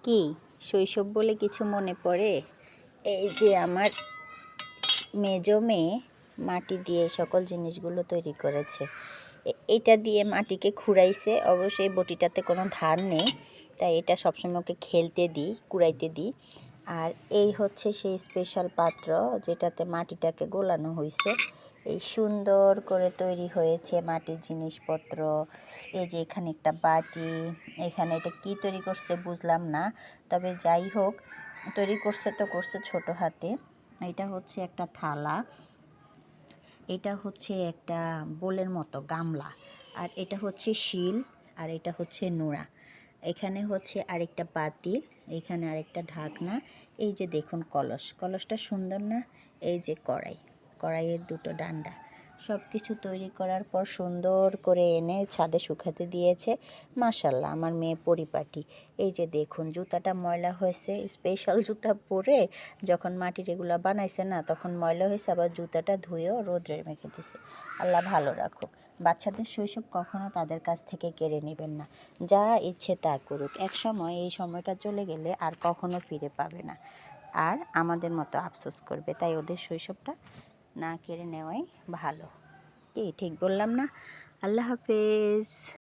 কি শৈশব বলে কিছু মনে পড়ে? এই যে আমার মেজো মেয়ে মাটি দিয়ে সকল জিনিসগুলো তৈরি করেছে। এটা দিয়ে মাটিকে খুঁড়াইছে, অবশ্যই বটিটাতে কোনো ধার নেই, তাই এটা সবসময় ওকে খেলতে দিই, কুড়াইতে দিই। আর এই হচ্ছে সেই স্পেশাল পাত্র যেটাতে মাটিটাকে গোলানো হয়েছে। এই সুন্দর করে তৈরি হয়েছে মাটির জিনিসপত্র। এই যে এখানে একটা বাটি, এখানে এটা কি তৈরি করছে বুঝলাম না, তবে যাই হোক তৈরি করছে তো করছে ছোট হাতে। এটা হচ্ছে একটা থালা, এটা হচ্ছে একটা বোলের মতো গামলা, আর এটা হচ্ছে শিল, আর এটা হচ্ছে নোড়া। এখানে হচ্ছে আরেকটা পাতিল, এখানে আরেকটা ঢাকনা। এই যে দেখুন কলসটা সুন্দর না? এই যে কড়াইয়ের দুটো ডান্ডা। সব কিছু তৈরি করার পর সুন্দর করে এনে ছাদে শুকাতে দিয়েছে। মাশাল্লাহ, আমার মেয়ে পরিপাটি। এই যে দেখুন জুতাটা ময়লা হয়েছে, স্পেশাল জুতা পরে যখন মাটির এগুলো বানাইছে না তখন ময়লা হয়েছে, আবার জুতাটা ধুয়েও রোদ্রে মেখে দিছে। আল্লাহ ভালো রাখুক। বাচ্চাদের শৈশব কখনো তাদের কাছ থেকে কেড়ে নেবেন না, যা ইচ্ছে তা করুক। এক সময় এই সময়টা চলে গেলে আর কখনো ফিরে পাবে না, আর আমাদের মতো আফসোস করবে। তাই ওদের শৈশবটা না কেড়ে নেওয়াই ভালো। কি ঠিক বললাম না? আল্লাহ হাফেজ।